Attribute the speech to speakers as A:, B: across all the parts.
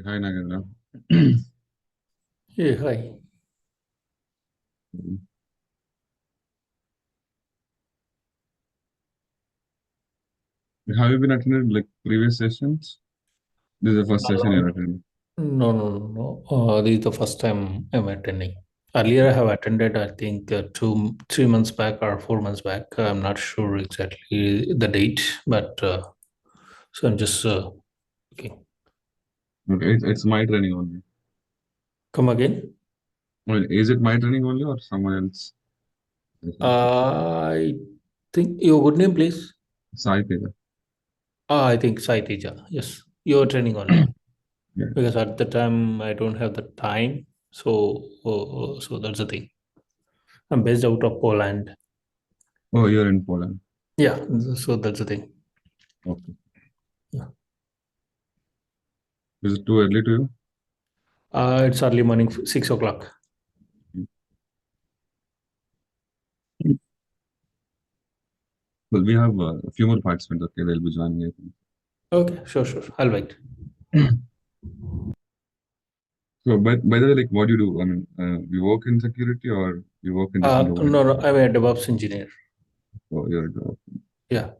A: Hi, Nagendra.
B: Hey, hi.
A: Have you been attended like previous sessions? This is the first session you're attending.
B: No. This is the first time I'm attending. Earlier, I have attended, I think, 3 months back or 4 months back. I'm not sure exactly the date, but so I'm just looking.
A: Okay, it's my training only.
B: Come again?
A: Well, is it my training only or someone else?
B: I think your good name, please.
A: Sai Peda.
B: I think Sai Teja. Yes, your training only.
A: Yeah.
B: Because at the time I don't have the time, so that's the thing. I'm based out of Poland.
A: Oh, you're in Poland.
B: Yeah, so that's the thing.
A: Okay.
B: Yeah.
A: Is it too early to you?
B: It's early morning, 6 o'clock.
A: Well, we have a few more participants. Okay, they'll be joining, I think.
B: Okay, sure. I'll wait.
A: So, by the way, like, what do you do? I mean, you work in security or you work in different domain?
B: No, I'm a DevOps engineer.
A: Oh, you're a job.
B: Yeah.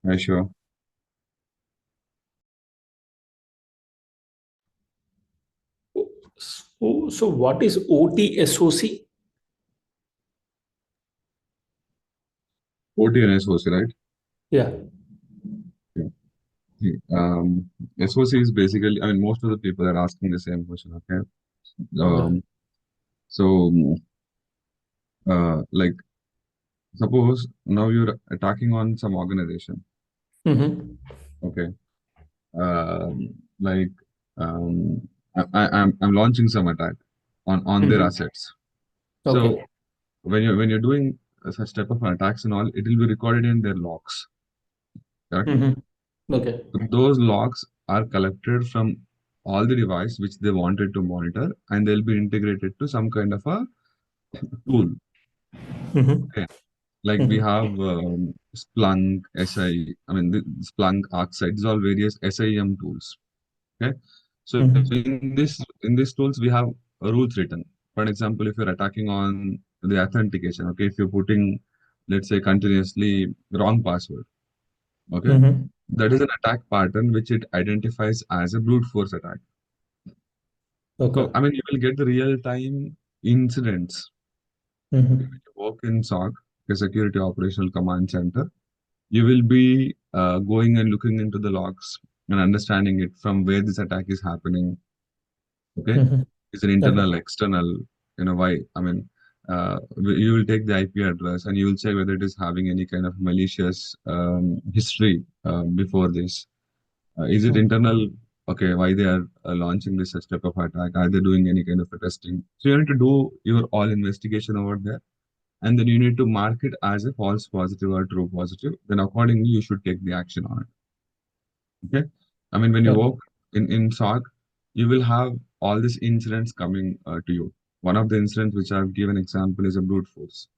A: Hi, sure.
B: So what is OTSOC?
A: OT and SOC, right?
B: Yeah.
A: Yeah. See, SOC is basically, I mean, most of the people are asking the same question, okay?
B: Okay.
A: So, like, suppose now you're attacking on some organization,
B: Mm-hmm.
A: okay? Like, um, I'm launching some attack on their
B: Mm-hmm.
A: assets. So
B: Okay.
A: when you're doing such type of attacks and all, it will be recorded in their logs, correct?
B: Mm-hmm. Okay.
A: So those logs are collected from all the device which they wanted to monitor, and they'll be integrated to some kind of a tool.
B: Mm-hmm.
A: Okay. Like we
B: Mm-hmm.
A: have Splunk, I mean Splunk, ArcSight, these are all various SIEM tools. Okay, so
B: Mm-hmm.
A: in these tools we have rules written. For example, if you're attacking on the authentication, okay, if you're putting, let's say, continuously wrong password, okay,
B: Mm-hmm.
A: that is an attack pattern which it identifies as a brute force attack. So
B: Okay.
A: I mean, you will get the real time incidents. Okay,
B: Mm-hmm.
A: when you work in SOC, the Security Operational Command Center, you will be going and looking into the logs and understanding it from where this attack is happening. Okay,
B: Mm-hmm.
A: it's an
B: Okay.
A: internal, external. You know why? I mean, you will take the IP address and you will check whether it is having any kind of malicious history before this. Is it internal? Okay, why they are launching this such type of attack? Are they doing any kind of a testing? So you need to do your all investigation over there, and then you need to mark it as a false positive or true positive. Then accordingly, you should take the action on it. Okay. I mean, when you
B: Okay.
A: work in SOC, you will have all these incidents coming to you. One of the incidents which I've given example is a brute force,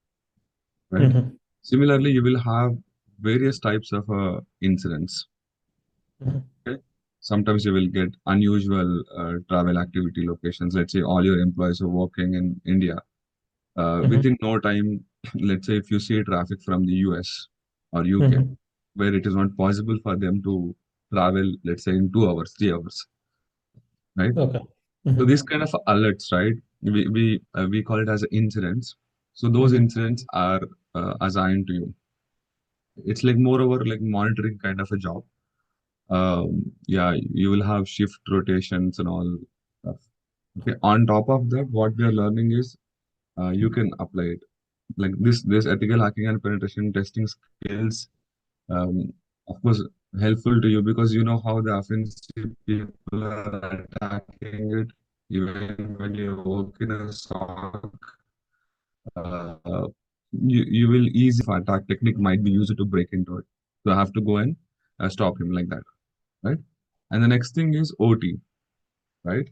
A: right?
B: Mm-hmm.
A: Similarly, you will have various types of incidents.
B: Mm-hmm.
A: Okay. Sometimes you will get unusual travel activity locations. Let's say all your employees are working in India.
B: Mm-hmm.
A: Within no time, let's say if you see traffic from the US or UK,
B: Mm-hmm.
A: where it is not possible for them to travel, let's say in 2 hours, 3 hours, right?
B: Okay.
A: So
B: Mm-hmm.
A: these kind of alerts, right? We call it as incidents. So those
B: Mm-hmm.
A: incidents are assigned to you. It's like moreover like monitoring kind of a job. Yeah, you will have shift rotations and all stuff. Okay. On top of that, what we are learning is you can apply it like this ethical hacking and penetration testing skills, um, of course, helpful to you because you know how the offensive people are attacking it. Even when you work in a SOC, uh, you will easy attack technique might be used to break into it. So I have to go and stop him like that, right? And the next thing is OT, right?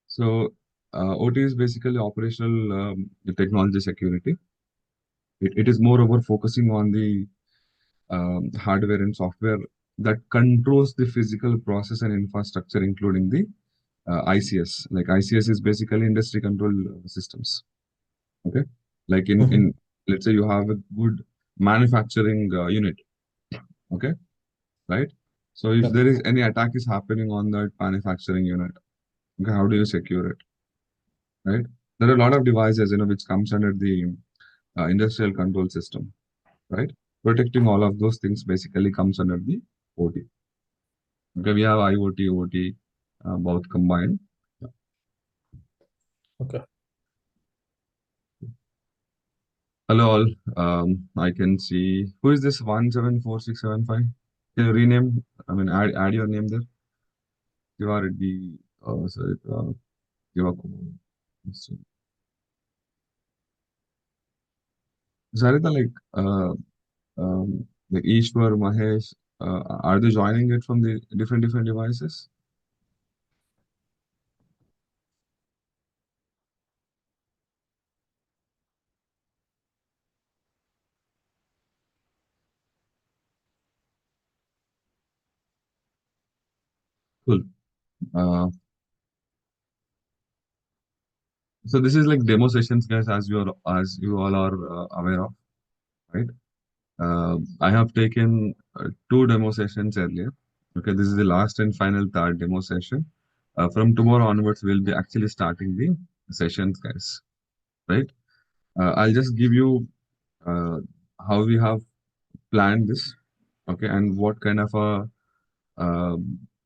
A: So OT is basically operational technology security. It is more over focusing on the hardware and software that controls the physical process and infrastructure, including the ICS. Like ICS is basically industry control systems. Okay, like in
B: Mhm.
A: let's say you have a good manufacturing unit. Okay, right. So if
B: Yeah.
A: there is any attack is happening on that manufacturing unit, okay, how do you secure it? Right. There are a lot of devices, which comes under the industrial control system, right? Protecting all of those things basically comes under the OT. Okay, we have IoT, OT, both combined.
B: Okay.
A: Hello all. I can see who is this 174675? Can you rename? I mean, add your name there. You are the sorry, Shiva Kumar. Sarita, like Ishwar, Mahesh, are they joining it from the different devices? Cool. Uh, so this is like demo sessions, guys, as you all are aware of, right? I have taken two demo sessions earlier. Okay, this is the last and final third demo session. From tomorrow onwards, we'll be actually starting the sessions, guys. Right? I'll just give you uh, how we have planned this. Okay, and what kind of a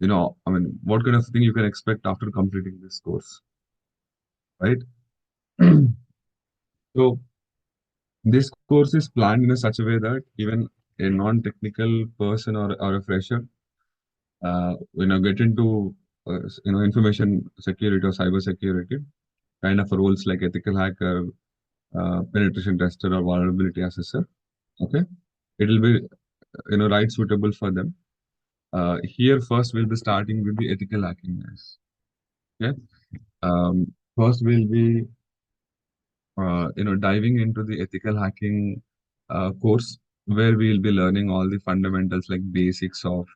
A: I mean, what kind of thing you can expect after completing this course, right? So this course is planned in a such a way that even a non-technical person or a fresher get into information security or cyber security kind of roles like ethical hacker, penetration tester, or vulnerability assessor. Okay, it will be right suitable for them. Here first we'll be starting with the ethical hacking, guys. Okay, first we'll be diving into the ethical hacking course where we'll be learning all the fundamentals like basics of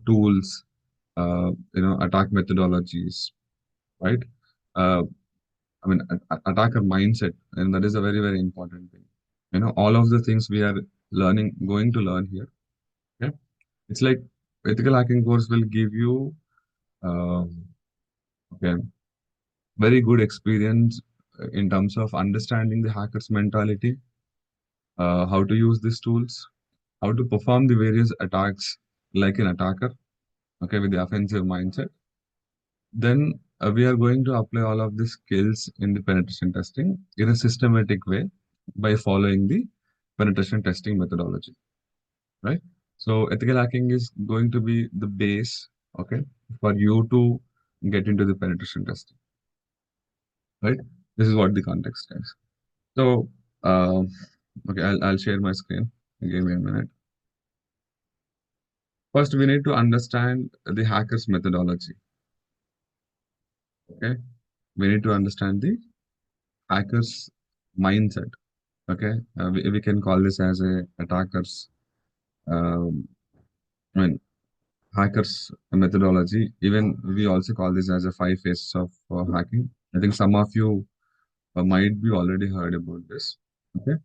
A: tools, attack methodologies, right? Uh, I mean, attacker mindset, and that is a very, very important thing. All of the things we are going to learn here. Okay, it's like ethical hacking course will give you, okay, very good experience in terms of understanding the hacker's mentality, how to use these tools, how to perform the various attacks like an attacker, okay, with the offensive mindset. Then we are going to apply all of these skills in the penetration testing in a systematic way by following the penetration testing methodology, right? So ethical hacking is going to be the base, okay, for you to get into the penetration testing, right? This is what the context is. So, okay, I'll share my screen. Give me a minute. First, we need to understand the hacker's methodology. Okay, we need to understand the hacker's mindset. Okay, we can call this as a attackers. Um, I mean, hackers methodology. Even we also call this as a five phases of hacking. I think some of you might be already heard about this. Okay,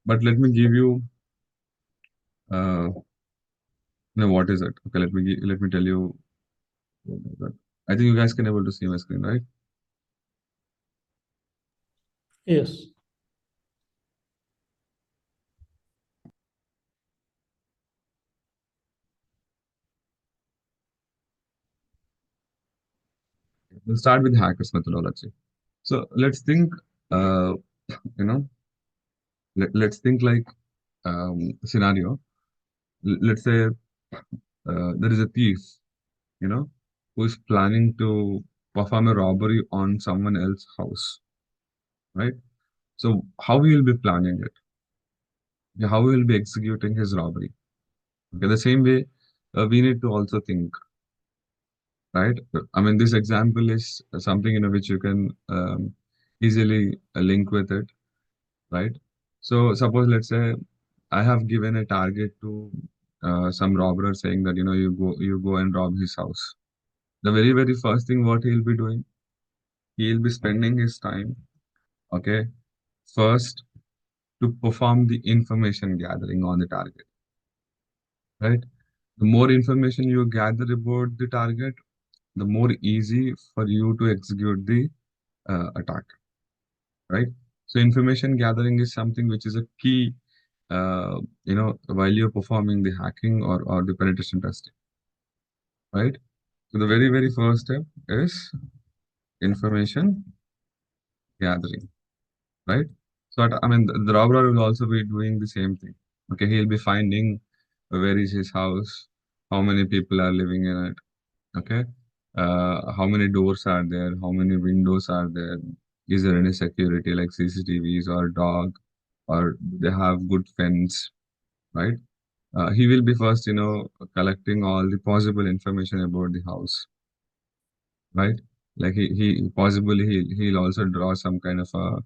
A: but let me give you, what is it? Okay, let me tell you what is that. I think you guys can able to see my screen, right?
B: Yes.
A: We'll start with hackers methodology. So let's think, uh, you know, let's think like scenario. Let's say there is a thief, you know, who is planning to perform a robbery on someone else's house, right? So how he will be planning it? Yeah, how he will be executing his robbery? Okay, the same way we need to also think, right? I mean, this example is something which you can easily link with it, right? So suppose, let's say, I have given a target to some robber, saying that, you go and rob his house. The very very first thing what he'll be doing, he'll be spending his time, okay, first to perform the information gathering on the target, right? The more information you gather about the target, the more easy for you to execute the attack, right? So information gathering is something which is a key, while you're performing the hacking or the penetration testing, right? So the very, very first step is information gathering, right? So I mean, the robber will also be doing the same thing. Okay, he'll be finding where is his house, how many people are living in it, okay, how many doors are there, how many windows are there, is there any security like CCTVs or dog, or they have good fence, right? He will be first, collecting all the possible information about the house, right? Like he possibly he'll also draw some kind of a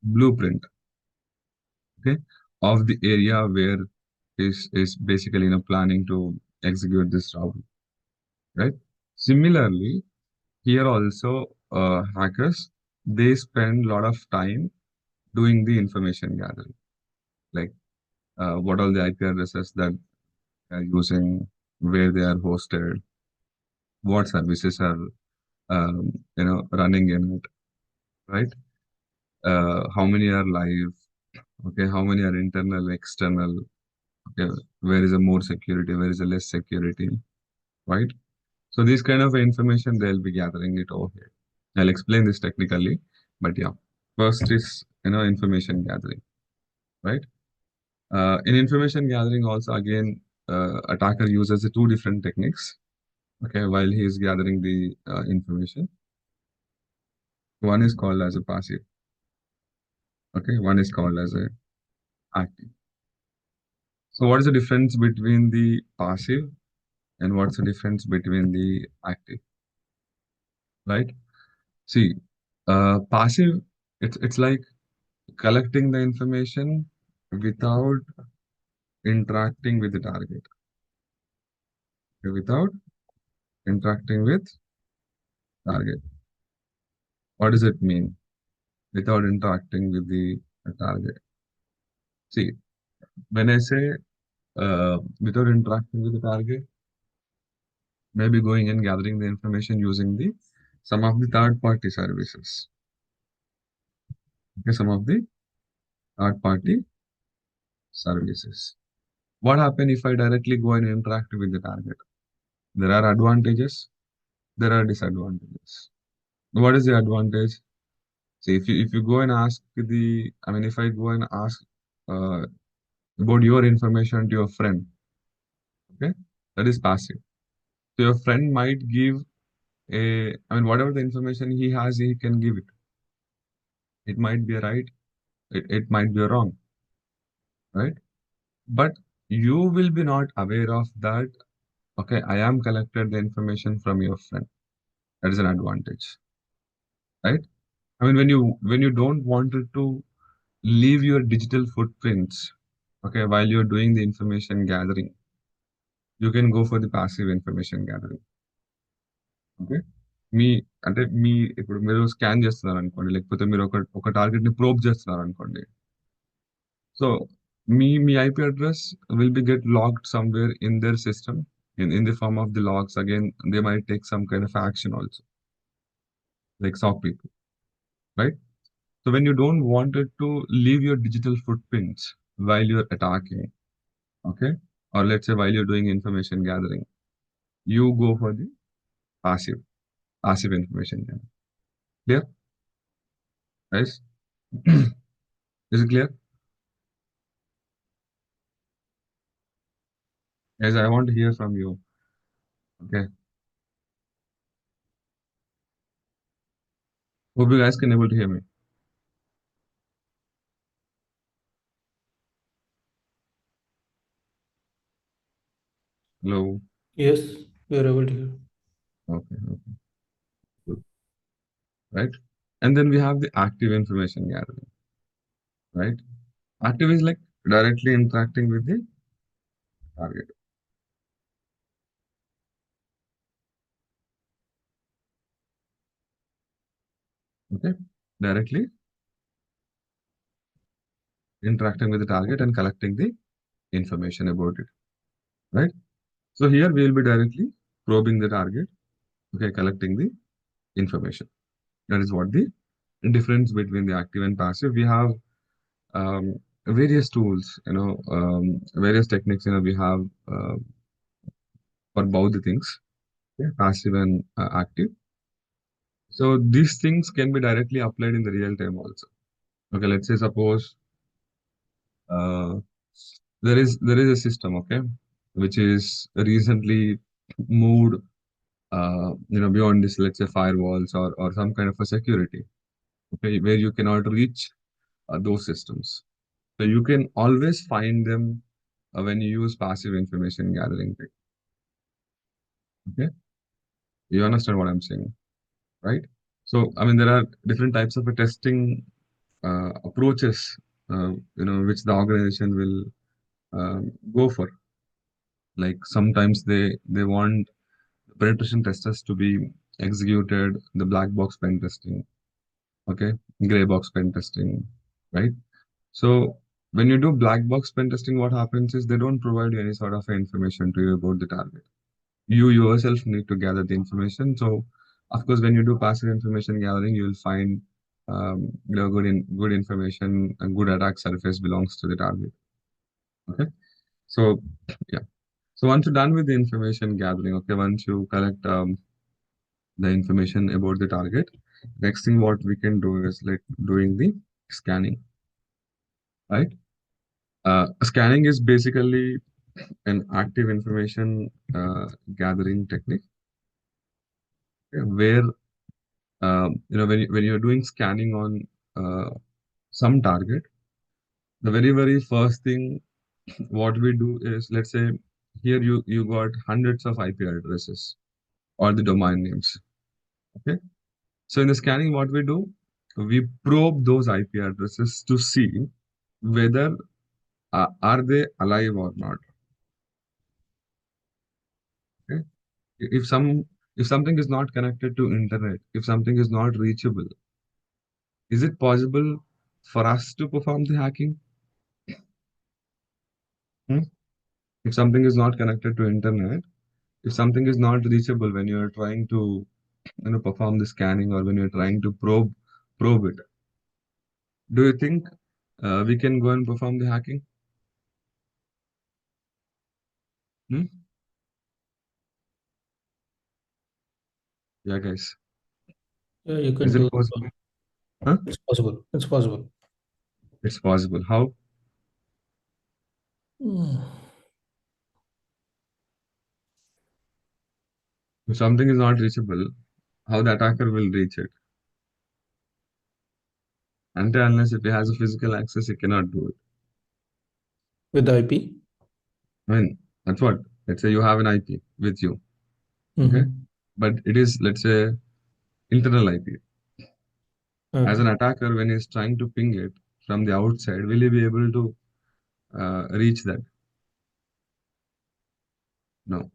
A: blueprint, okay, of the area where is basically, planning to execute this robbery, right? Similarly, here also, hackers, they spend a lot of time doing the information gathering, like what all the IP addresses that they are using, where they are hosted, what services are running in it, right? How many are live? Okay, how many are internal, external? Okay, where is a more security? Where is a less security? Right? So these kind of information they'll be gathering it over here. I'll explain this technically, but yeah, first is information gathering, right? In information gathering, also again, attacker uses the two different techniques. Okay, while he is gathering the information, one is called as a passive. Okay, one is called as a active. So what is the difference between the passive and what's the difference between the active, right? See, passive, it's like collecting the information without interacting with the target. Okay, without interacting with target. What does it mean? Without interacting with the target. See, when I say without interacting with the target, maybe going and gathering the information using the some of the third-party services. Okay, some of the third-party services. What happens if I directly go and interact with the target? There are advantages, there are disadvantages. What is the advantage? See, if you go and ask I mean, if I go and ask uh, about your information to your friend, okay, that is passive. So your friend might give I mean, whatever the information he has, he can give it. It might be right, it might be wrong, right? But you will be not aware of that. Okay, I am collected the information from your friend. That is an advantage, right? I mean, when you don't want it to leave your digital footprints, okay, while you're doing the information gathering, you can go for the passive information gathering. Okay మీ అంటే ఇప్పుడు మీరు scan చేస్తున్నారు అనుకోండి, లేకపోతే మీరు ఒక target ని ప్రోబ్ చేస్తున్నారు అనుకోండి. So me IP address will be get logged somewhere in there system, in the form of the logs. Again, they might take some kind of action also, like SOC people, right? So when you don't want it to leave your digital footprints while you're attacking, okay, or let's say while you're doing information gathering, you go for the passive information gathering. Clear, guys? Is it clear? Guys, I want to hear from you. Okay. Hope you guys can able to hear me. Hello.
B: Yes, we are able to hear.
A: Okay. Okay. Good. Right. And then we have the active information gathering. Right. Active is like directly interacting with the target. Okay, directly interacting with the target and collecting the information about it. Right. So here we will be directly probing the target. Okay, collecting the information. That is what the difference between the active and passive. We have various tools, various techniques. We have for both the things, yeah, passive and active. So these things can be directly applied in the real time also. Okay, let's say suppose uh, there is a system, okay, which is recently moved, beyond this, let's say firewalls or some kind of a security, okay, where you cannot reach those systems. So you can always find them when you use passive information gathering. Okay, you understand what I'm saying, right? So I mean, there are different types of a testing approaches, which the organization will go for. Like sometimes they want penetration testers to be executed the black box pen testing, okay, gray box pen testing, right? So when you do black box pen testing, what happens is they don't provide you any sort of information to you about the target. You yourself need to gather the information. So of course, when you do passive information gathering, you will find good information and good attack surface belongs to the target. Okay, so yeah. So once you're done with the information gathering, okay, once you collect the information about the target, next thing what we can do is like doing the scanning, right? Scanning is basically an active information gathering technique, okay, where when you're doing scanning on some target, the very first thing what we do is, let's say here you got hundreds of IP addresses or the domain names. Okay, so in the scanning, what we do, we probe those IP addresses to see whether are they alive or not. Okay, if some if something is not connected to internet, if something is not reachable, is it possible for us to perform the hacking? Hmm? If something is not connected to internet, if something is not reachable when you are trying to perform the scanning or when you're trying to probe it, do you think we can go and perform the hacking? Hmm? Yeah, guys.
B: Yeah, you
A: Is
B: can
A: it
B: do.
A: possible? Huh?
B: It's possible. It's possible.
A: It's possible. How?
B: Mm.
A: If something is not reachable, how the attacker will reach it? Until unless if he has a physical access, he cannot do it.
B: With the IP.
A: I mean, that's what. Let's say you have an IP with you, okay?
B: Mm-hmm.
A: But it is, let's say, internal IP. As an
B: Okay.
A: attacker, when he's trying to ping it from the outside, will he be able to reach that? No,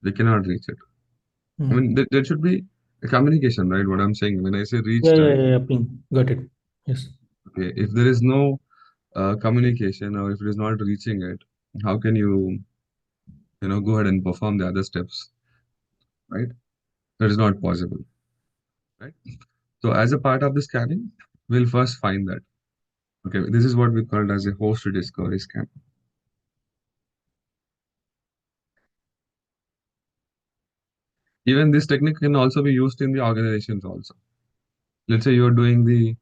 A: they cannot reach it. I mean,
B: Mm.
A: there should be a communication, right? What I'm saying when I say reach
B: Yeah, yeah,
A: that,
B: yeah, yeah. Ping. Got it. Yes.
A: okay, if there is no communication or if it is not reaching it, how can you go ahead and perform the other steps, right? That is not possible, right? So as a part of the scanning, we'll first find that. Okay, this is what we called as a host discovery scan. Even this technique can also be used in the organizations also. Let's say you're doing the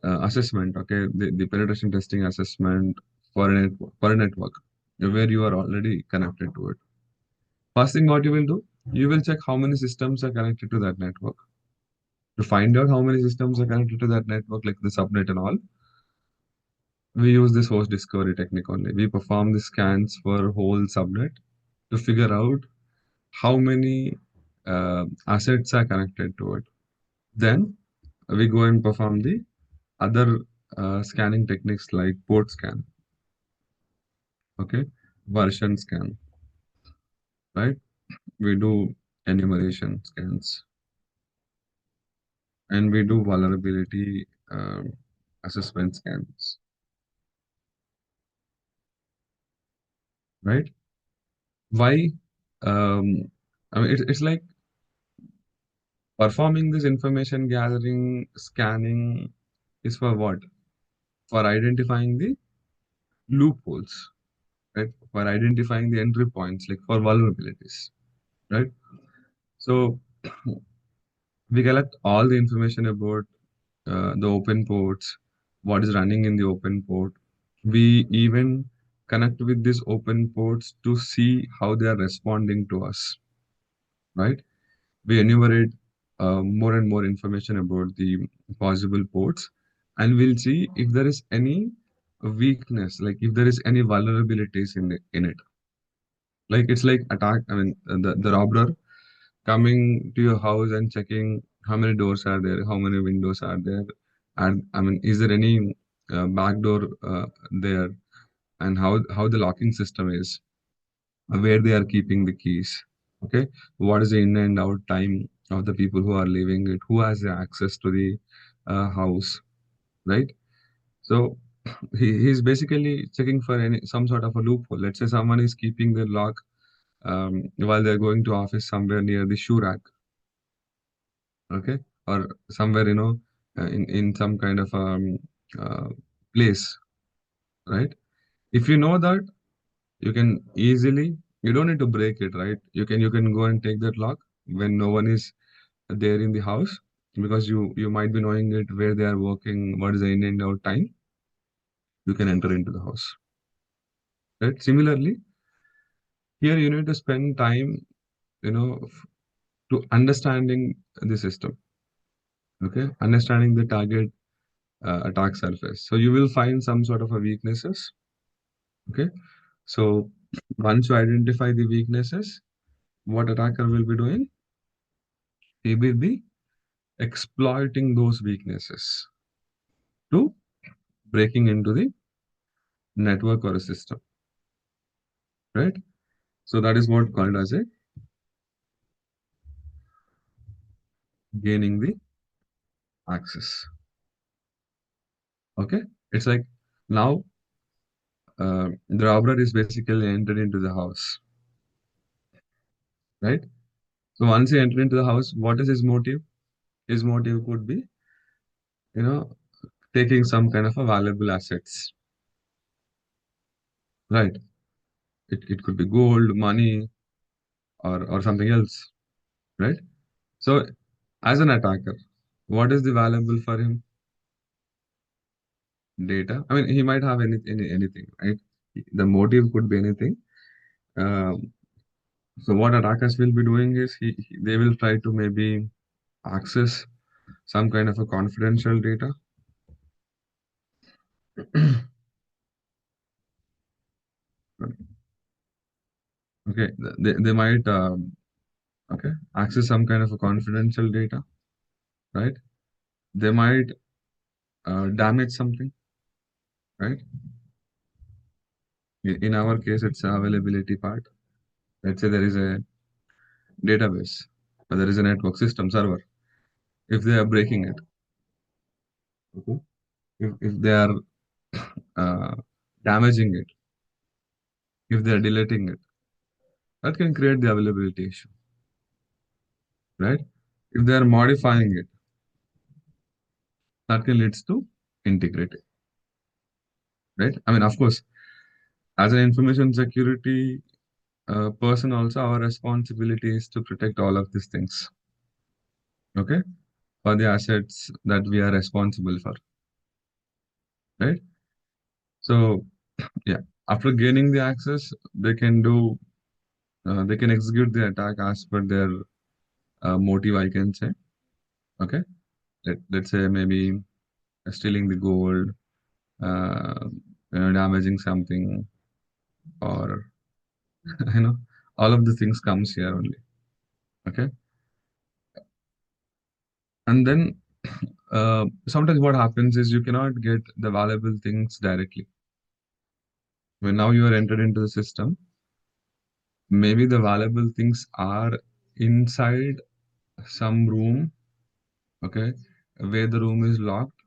A: assessment, okay, the penetration testing assessment for a network where you are already connected to it. First thing what you will do, you will check how many systems are connected to that network. To find out how many systems are connected to that network, like the subnet and all, we use this host discovery technique only. We perform the scans for whole subnet to figure out how many assets are connected to it. Then we go and perform the other scanning techniques like port scan, okay, version scan, right? We do enumeration scans, and we do vulnerability assessment scans, right? Why? Um, I mean, it's like performing this information gathering, scanning is for what? For identifying the loopholes, right? For identifying the entry points, like for vulnerabilities, right? So we collect all the information about the open ports, what is running in the open port. We even connect with these open ports to see how they are responding to us, right? We enumerate more and more information about the possible ports, and we'll see if there is any weakness, like if there is any vulnerabilities in it. Like it's like attack. I mean, the robber coming to your house and checking how many doors are there, how many windows are there, and I mean, is there any back door there, and how the locking system is, where they are keeping the keys. Okay, what is the in and out time of the people who are living it, who has the access to the house, right? So he's basically checking for any some sort of a loophole. Let's say someone is keeping the lock while they're going to office somewhere near the shoe rack, okay, or somewhere in some kind of uh, place, right? If you know that, you can easily, you don't need to break it, right? You can go and take that lock when no one is there in the house, because you might be knowing it, where they are working, what is the in and out time. You can enter into the house, right? Similarly, here you need to spend time, to understanding the system, okay, understanding the target attack surface. So you will find some sort of a weaknesses. Okay. So once you identify the weaknesses, what attacker will be doing? He will be exploiting those weaknesses to breaking into the network or a system, right? So that is what called as a gaining the access. Okay. It's like now the robber is basically entered into the house, right? So once he entered into the house, what is his motive? His motive could be, you know, taking some kind of a valuable assets, right? It could be gold, money, or something else, right? So as an attacker, what is the valuable for him? Data. I mean, he might have anything, right? The motive could be anything. Um, so what attackers will be doing is they will try to maybe access some kind of a confidential data. Okay, they might okay, access some kind of a confidential data, right? They might damage something, right? In our case, it's the availability part. Let's say there is a database, or there is a network system server. If they are breaking it, okay, if they are uh, damaging it, if they are deleting it, that can create the availability issue, right? If they are modifying it, that can lead to integrity, right? I mean, of course, as an information security person, also our responsibility is to protect all of these things, okay, for the assets that we are responsible for, right? So yeah, after gaining the access, they can execute the attack as per their motive, I can say. Okay, let's say maybe stealing the gold, uh, damaging something, or you know, all of the things comes here only. Okay, and then sometimes what happens is you cannot get the valuable things directly. When now you are entered into the system, maybe the valuable things are inside some room, okay, where the room is locked,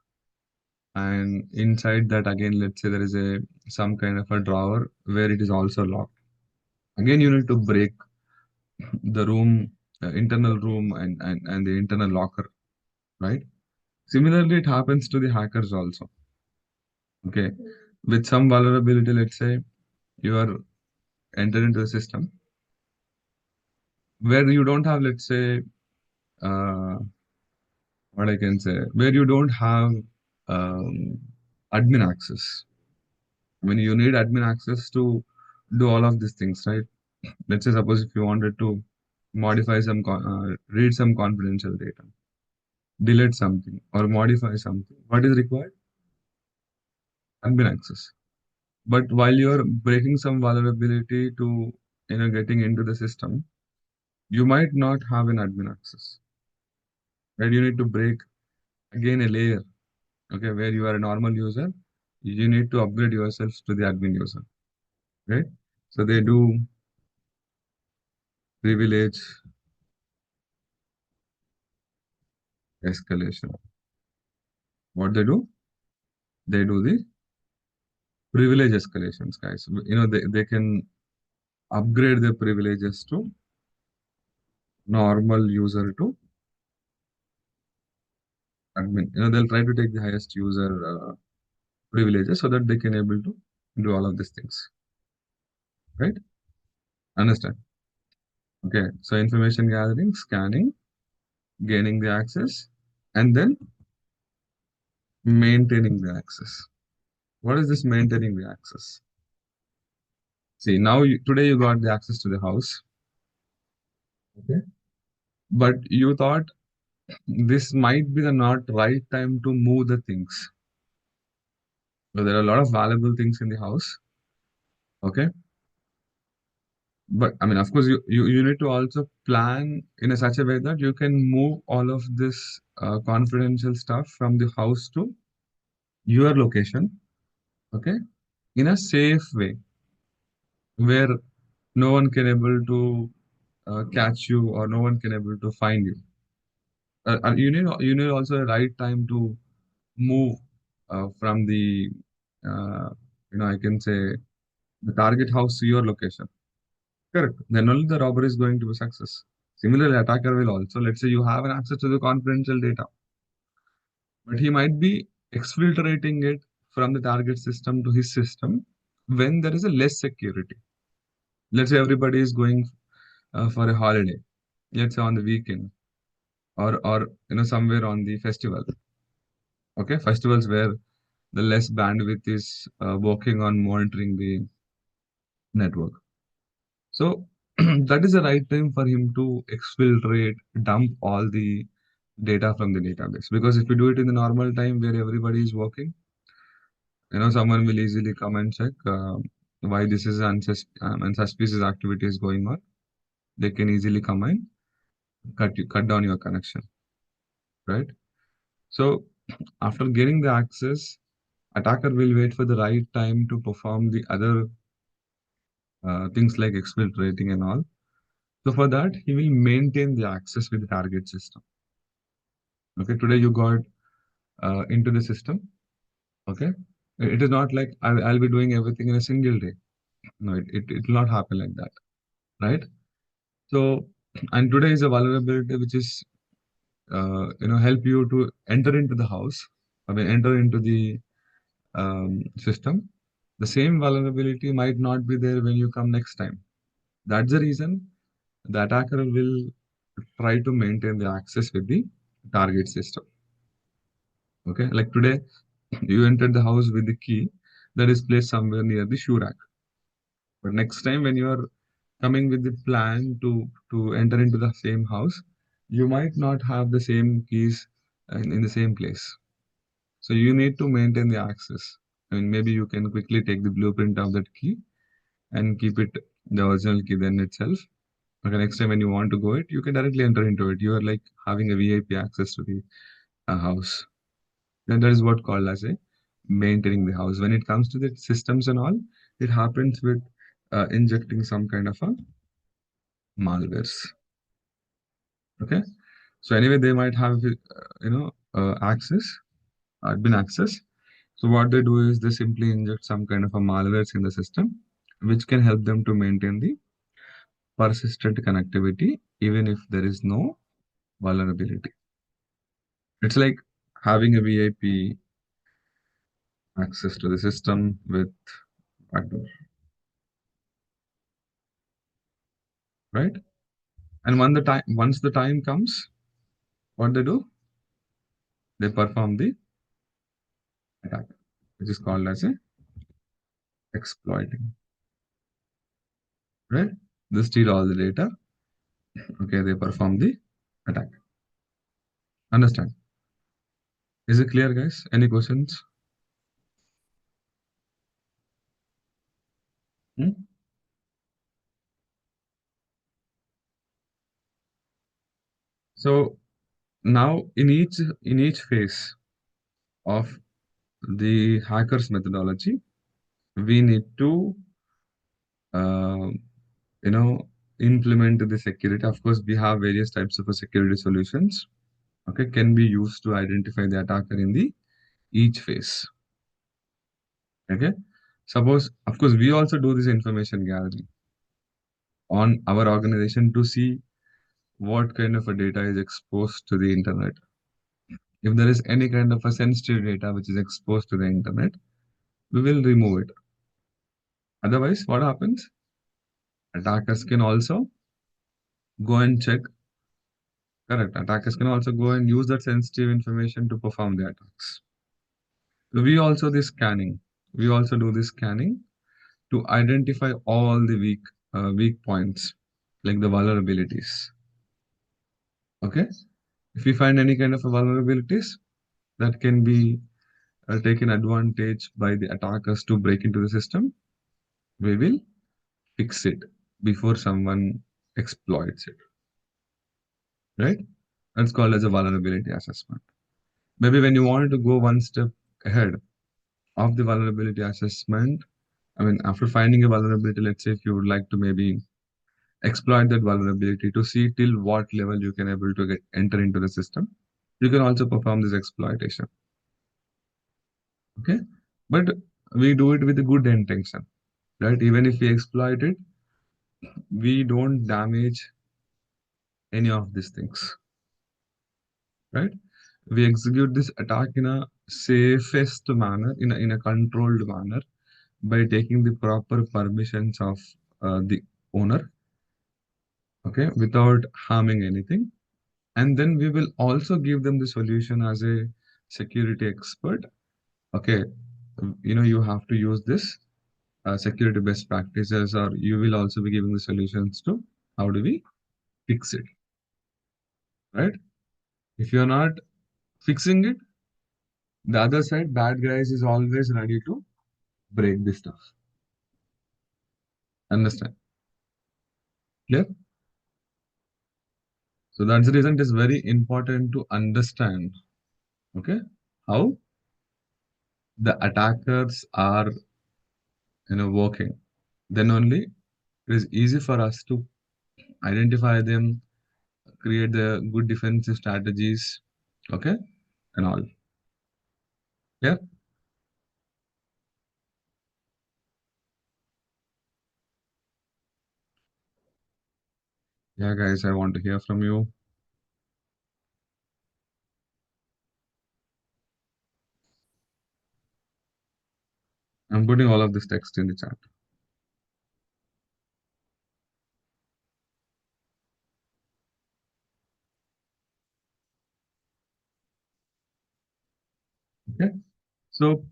A: and inside that again, let's say there is a some kind of a drawer where it is also locked. Again, you need to break the room, internal room, and the internal locker, right? Similarly, it happens to the hackers also. Okay, with some vulnerability, let's say you are entered into the system where you don't have, let's say, uh, what I can say, where you don't have um, admin access. I mean, you need admin access to do all of these things, right? Let's say, suppose if you wanted to modify read some confidential data, delete something, or modify something, what is required? Admin access. But while you're breaking some vulnerability to, getting into the system, you might not have an admin access, right? You need to break again a layer, okay, where you are a normal user, you need to upgrade yourself to the admin user, right? So they do privilege escalation. What they do the privilege escalations, guys. They can upgrade their privileges to normal user to admin. They'll try to take the highest user privileges so that they can able to do all of these things, right? Understand? Okay. So information gathering, scanning, gaining the access, and then maintaining the access. What is this maintaining the access? See, now today you got the access to the house, okay? But you thought this might be the not right time to move the things. So there are a lot of valuable things in the house, okay? But I mean, of course, you need to also plan in a such a way that you can move all of this confidential stuff from the house to your location, okay, in a safe way where no one can able to catch you or no one can able to find you. You need also a right time to move from the I can say the target house to your location. Correct. Then only the robbery is going to be success. Similarly, attacker will also, let's say you have an access to the confidential data, but he might be exfiltrating it from the target system to his system when there is a less security. Let's say everybody is going for a holiday, let's say on the weekend or somewhere on the festival. Okay, festivals where the less bandwidth is working on monitoring the network. So that is the right time for him to exfiltrate, dump all the data from the database. Because if you do it in the normal time where everybody is working, someone will easily come and check why this is and suspicious activity is going on. They can easily come and cut down your connection, right? So after getting the access, attacker will wait for the right time to perform the other things like exfiltrating and all. So for that, he will maintain the access with the target system. Okay, today you got into the system. Okay, it is not like I'll be doing everything in a single day. No, it will not happen like that, right? So, and today is a vulnerability which is help you to enter into the house. I mean, enter into the system. The same vulnerability might not be there when you come next time. That's the reason the attacker will try to maintain the access with the target system. Okay, like today, you entered the house with the key that is placed somewhere near the shoe rack. But next time, when you are coming with the plan to enter into the same house, you might not have the same keys in the same place. So you need to maintain the access. I mean, maybe you can quickly take the blueprint of that key and keep it the original key then itself. Okay, next time when you want to go it, you can directly enter into it. You are like having a VIP access to the house. then that is what called as a maintaining the house. When it comes to the systems and all, it happens with injecting some kind of a malwares. Okay, so anyway, they might have access, admin access. So what they do is they simply inject some kind of a malwares in the system, which can help them to maintain the persistent connectivity even if there is no vulnerability. It's like having a VIP access to the system with backdoor, right? And once the time comes, what they do, they perform the attack, which is called as a exploiting, right? They steal all the data. Okay, they perform the attack. Understand? Is it clear, guys? Any questions? Hmm? So now in each phase of the hackers methodology, we need to uh, you know implement the security. Of course, we have various types of security solutions. Okay, can be used to identify the attacker in the each phase. Okay, suppose of course we also do this information gathering on our organization to see what kind of a data is exposed to the internet. If there is any kind of a sensitive data which is exposed to the internet, we will remove it. Otherwise, what happens? Attackers can also go and check. Correct. Attackers can also go and use that sensitive information to perform the attacks. So we also do this scanning to identify all the weak points, like the vulnerabilities. Okay. If we find any kind of a vulnerabilities that can be taken advantage by the attackers to break into the system, we will fix it before someone exploits it. Right? That's called as a vulnerability assessment. Maybe when you want to go one step ahead of the vulnerability assessment, I mean, after finding a vulnerability, let's say if you would like to maybe exploit that vulnerability to see till what level you can able to get enter into the system, you can also perform this exploitation. Okay, but we do it with a good intention, right? Even if we exploit it, we don't damage any of these things, right? We execute this attack in a safest manner, in a controlled manner, by taking the proper permissions of the owner, okay, without harming anything. And then we will also give them the solution as a security expert. Okay, you have to use this security best practices, or you will also be giving the solutions to how do we fix it, right? If you're not fixing it, the other side, bad guys, is always ready to break this stuff. Understand? Clear? So that's the reason it is very important to understand, okay, how the attackers are, working. Then only it is easy for us to identify them, create the good defensive strategies, okay, and all. Yeah, yeah, guys, I want to hear from you. I'm putting all of this text in the chat. Okay, so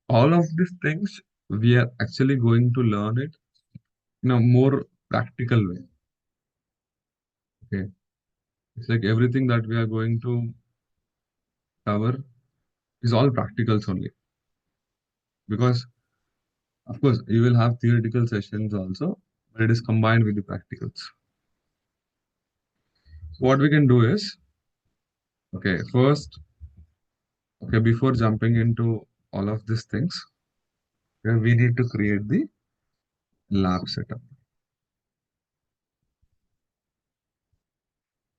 A: all of these things we are actually going to learn it in a more practical way. Okay, it's like everything that we are going to cover is all practicals only, because of course you will have theoretical sessions also, but it is combined with the practicals. So what we can do is, okay, first Okay, before jumping into all of these things, okay, we need to create the lab setup.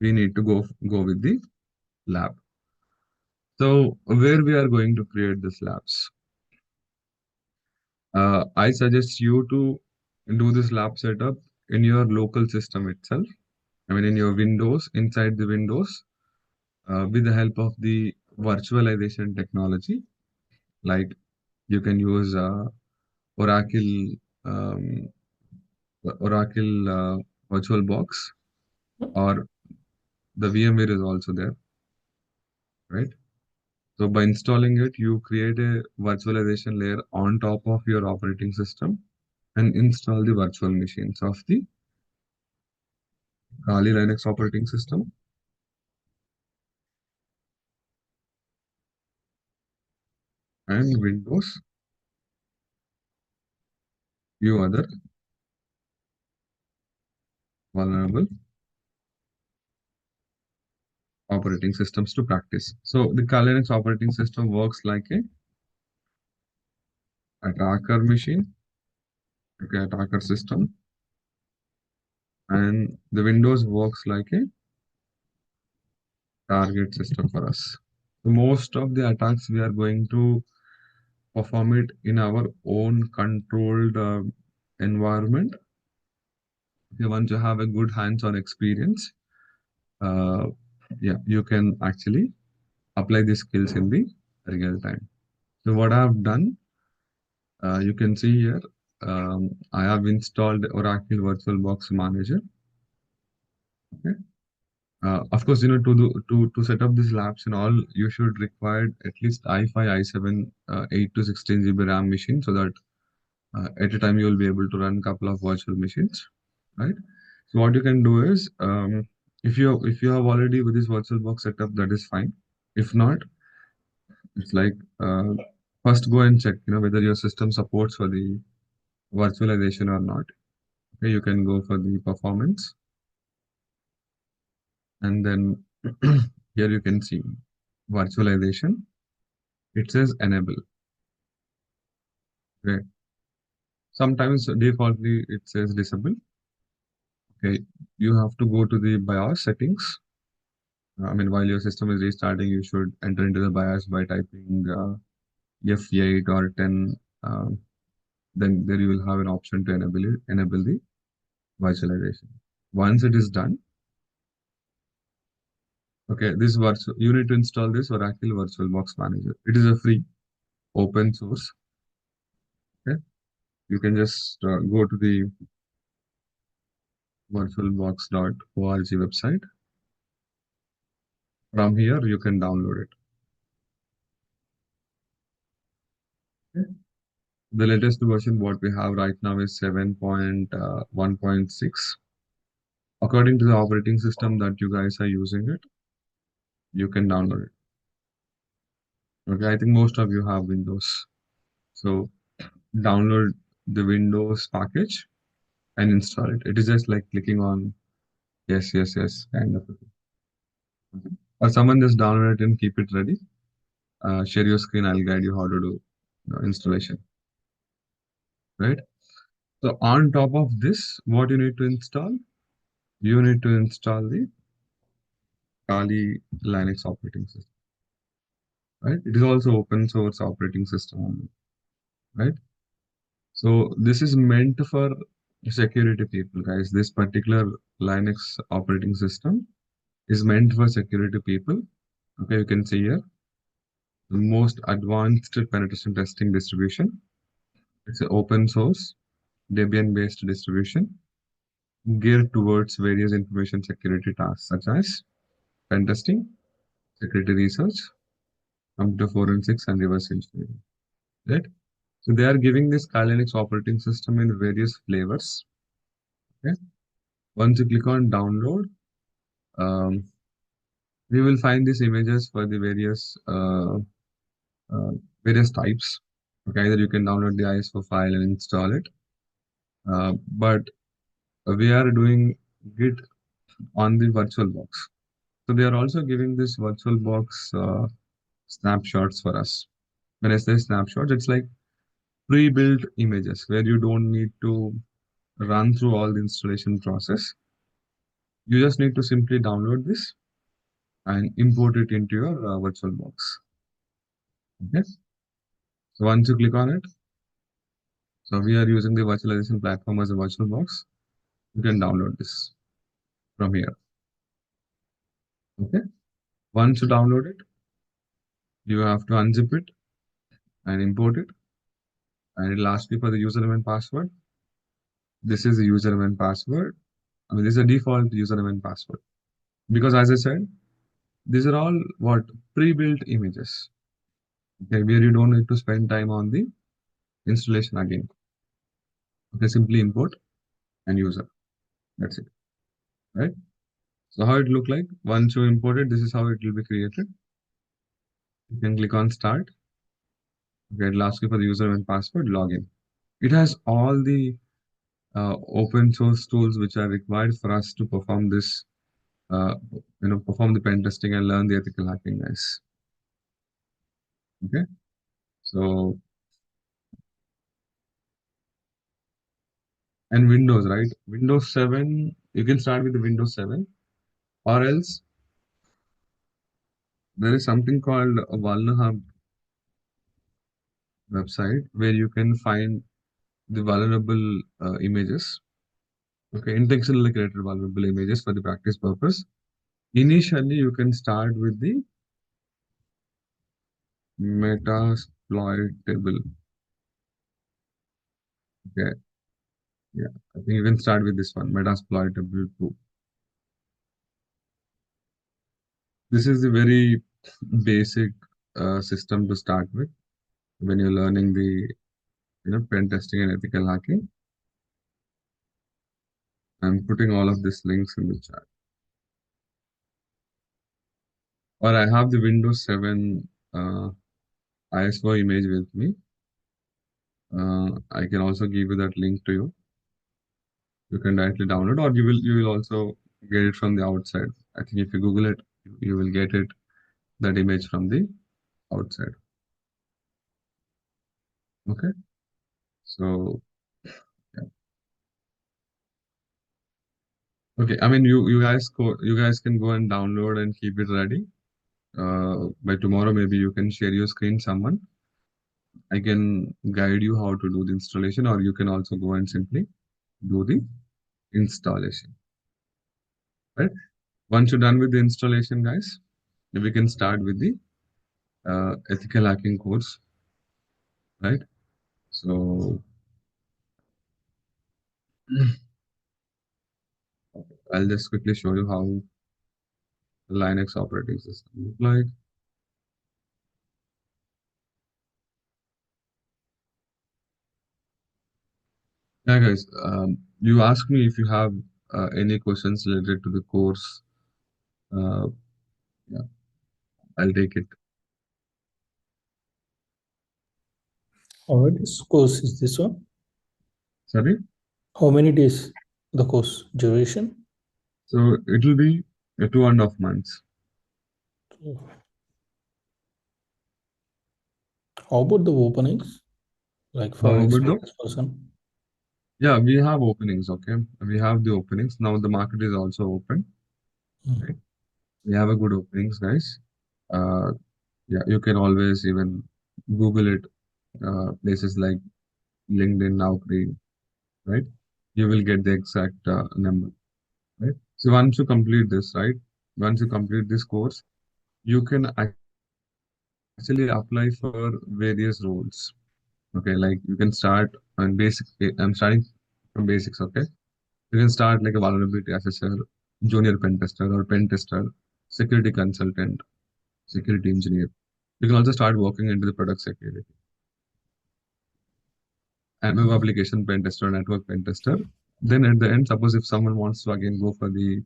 A: We need to go with the lab. So where we are going to create these labs? I suggest you to do this lab setup in your local system itself. I mean, in your Windows, inside the Windows, with the help of the virtualization technology. Like you can use Oracle, um, Oracle VirtualBox, or the VMware is also there, right? So by installing it, you create a virtualization layer on top of your operating system and install the virtual machines of the Kali Linux operating system and Windows, few other vulnerable operating systems to practice. So the Kali Linux operating system works like a attacker machine, okay, attacker system, and the Windows works like a target system for us. So most of the attacks we are going to perform it in our own controlled environment. If you want to have a good hands-on experience, uh, yeah, you can actually apply these skills in the real time. So what I have done, you can see here, I have installed Oracle VirtualBox Manager. Okay. Of course, to set up these labs and all, you should require at least i5, i7, 8 to 16 GB RAM machine, so that at a time you will be able to run a couple of virtual machines, right? So what you can do is, if you have already with this VirtualBox setup, that is fine. If not, it's like first go and check, whether your system supports for the virtualization or not. Okay, you can go for the performance, and then here you can see virtualization. It says enable. Okay. Sometimes defaultly it says disable. Okay, you have to go to the BIOS settings. I mean, while your system is restarting, you should enter into the BIOS by typing F8 or 10. Then there you will have an option to enable the virtualization. Once it is done, okay, you need to install this Oracle VirtualBox Manager. It is a free open source. Okay, you can just go to the virtualbox.org website. From here, you can download it. Okay. The latest version what we have right now is 7.1.6. According to the operating system that you guys are using it, you can download it. Okay, I think most of you have Windows. So download the Windows package and install it. It is just like clicking on yes, yes, yes, kind of. Or someone just download it and keep it ready. Share your screen. I'll guide you how to do installation. Right. So on top of this, what you need to install? You need to install the Kali Linux operating system. Right. It is also open source operating system. Right. So this is meant for security people, guys. This particular Linux operating system is meant for security people. Okay, you can see here the most advanced penetration testing distribution. It's an open source Debian-based distribution geared towards various information security tasks such as pen testing, security research, computer forensics, and reverse engineering. Right? So they are giving this Kali Linux operating system in various flavors. Okay. Once you click on download, um, we will find these images for the uh, various types. Okay, either you can download the ISO file and install it, but we are doing Git on the VirtualBox. So they are also giving this VirtualBox snapshots for us. When I say snapshots, it's like pre-built images where you don't need to run through all the installation process. You just need to simply download this and import it into your virtual box. Okay. So once you click on it, so we are using the virtualization platform as a virtual box. You can download this from here. Okay. Once you download it, you have to unzip it and import it. And it'll ask you for the username and password. This is the username and password. I mean, this is a default username and password. Because as I said, these are all what pre-built images. Okay, where you don't need to spend time on the installation again. Okay, simply import and use it. That's it. Right? So how it look like? Once you import it, this is how it will be created. You can click on start. Okay, it'll ask you for the username and password, login. It has all the open source tools which are required for us to perform this, perform the pen testing and learn the ethical hacking, guys. Okay, so and Windows, right? Windows 7, you can start with the Windows 7, or else there is something called a Vulnerhub website where you can find the vulnerable images. Okay, intentionally created vulnerable images for the practice purpose. Initially, you can start with the Metasploitable. Okay, yeah, I think you can start with this one, Metasploitable 2. This is the very basic system to start with when you're learning the pen testing and ethical hacking. I'm putting all of these links in the chat. Or I have the Windows 7 ISO image with me. I can also give you that link to you. You can directly download, or you will also get it from the outside. I think if you Google it, you will get it that image from the outside. Okay, so yeah. Okay, I mean you guys can go and download and keep it ready. By tomorrow, maybe you can share your screen someone. I can guide you how to do the installation, or you can also go and simply do the installation. Right? Once you're done with the installation, guys, we can start with the ethical hacking course. Right? So I'll just quickly show you how the Linux operating system look like. Yeah, guys, you asked me if you have any questions related to the course. Uh, yeah, I'll take it.
B: How many days course is this one?
A: Sorry?
B: How many days the course duration?
A: So it will be 2.5 months.
B: How about the openings? Like for
A: How about the?
B: experienced person?
A: Yeah, we have openings, okay? We have the openings. Now the market is also open, right?
B: Mm.
A: We have a good openings, guys. Uh, yeah, you can always even Google it, places like LinkedIn, Naukri, right? You will get the exact number, right? So once you complete this, right? Once you complete this course, you can actually apply for various roles. Okay, like you can start on basic. I'm starting from basics. Okay, you can start like a vulnerability assessor, junior pen tester, or pen tester, security consultant, security engineer. You can also start working into the product security and web
B: Mm.
A: application pen tester, network pen tester. Then at the end, suppose if someone wants to again go for the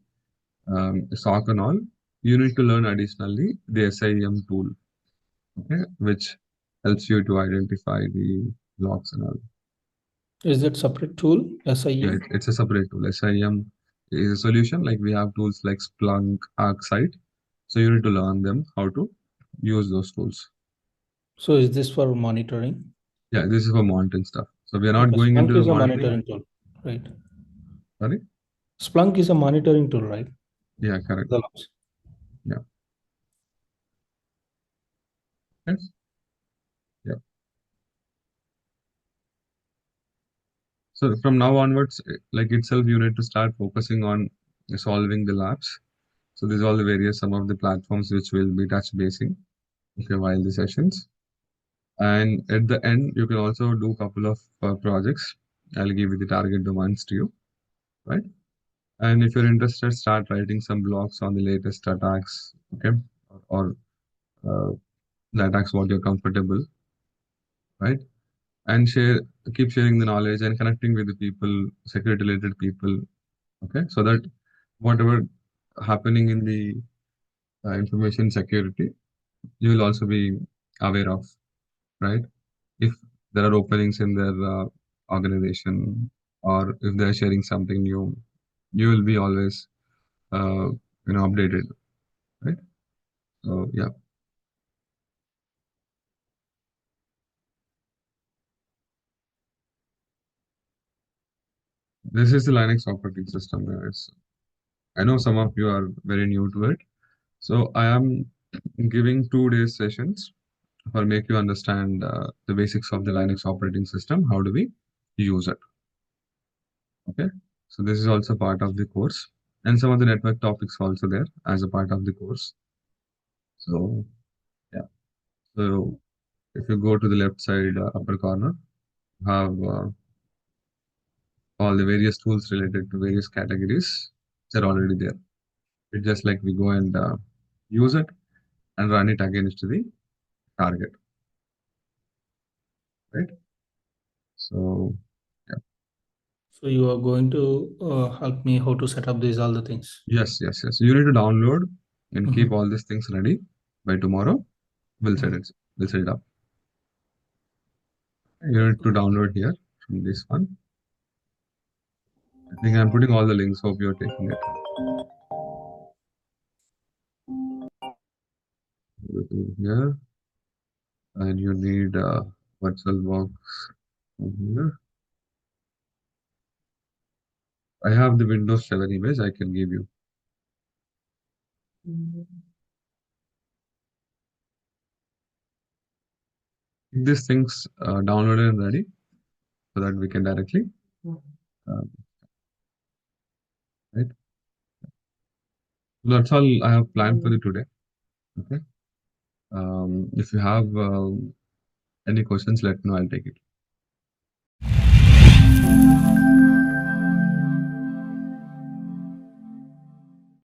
A: SOC and all, you need to learn additionally the SIEM tool, okay, which helps you to identify the logs and all.
B: Is that separate tool,
A: Yeah,
B: SIEM?
A: it's a separate tool. SIEM is a solution. Like we have tools like Splunk, ArcSight. So you need to learn them how to use those tools.
B: So is this for monitoring?
A: Yeah, this is for monitoring stuff. So we are not
B: Okay,
A: going into
B: Splunk
A: the
B: is a
A: monitoring.
B: monitoring tool, right?
A: Sorry.
B: Splunk is a monitoring tool, right?
A: Yeah, correct.
B: The logs.
A: Yeah. Yes. Yeah. So from now onwards, like itself, you need to start focusing on solving the labs. So these are all the various some of the platforms which will be touch basing, okay, while the sessions. And at the end, you can also do a couple of projects. I'll give you the target domains to you, right? And if you're interested, start writing some blogs on the latest attacks, okay, or uh, the attacks what you're comfortable, right? And keep sharing the knowledge and connecting with the people, security related people, okay, so that whatever happening in the information security, you will also be aware of, right? If there are openings in their organization, or if they're sharing something new, you will be always uh, updated, right? So yeah, this is the Linux operating system, guys. I know some of you are very new to it, so I am giving 2 days sessions for make you understand the basics of the Linux operating system. How do we use it? Okay, so this is also part of the course, and some of the network topics also there as a part of the course. So yeah, so if you go to the left side upper corner, have all the various tools related to various categories. They're already there. It's just like we go and use it and run it against the target, right? So yeah.
B: So you are going to help me how to set up these all the things.
A: Yes, yes, yes. You need to download and keep
B: Mhm.
A: all these things ready by tomorrow. We'll set
B: Mhm.
A: it. We'll set it up. You need to download here from this one. I think I'm putting all the links. Hope you're taking it. Everything here, and you need a virtual box from here. I have the Windows 7 image. I can give you. Keep these things downloaded and ready so that we can directly, uh, right? That's all I have planned for you today. Okay. If you have any questions, let me know. I'll take it.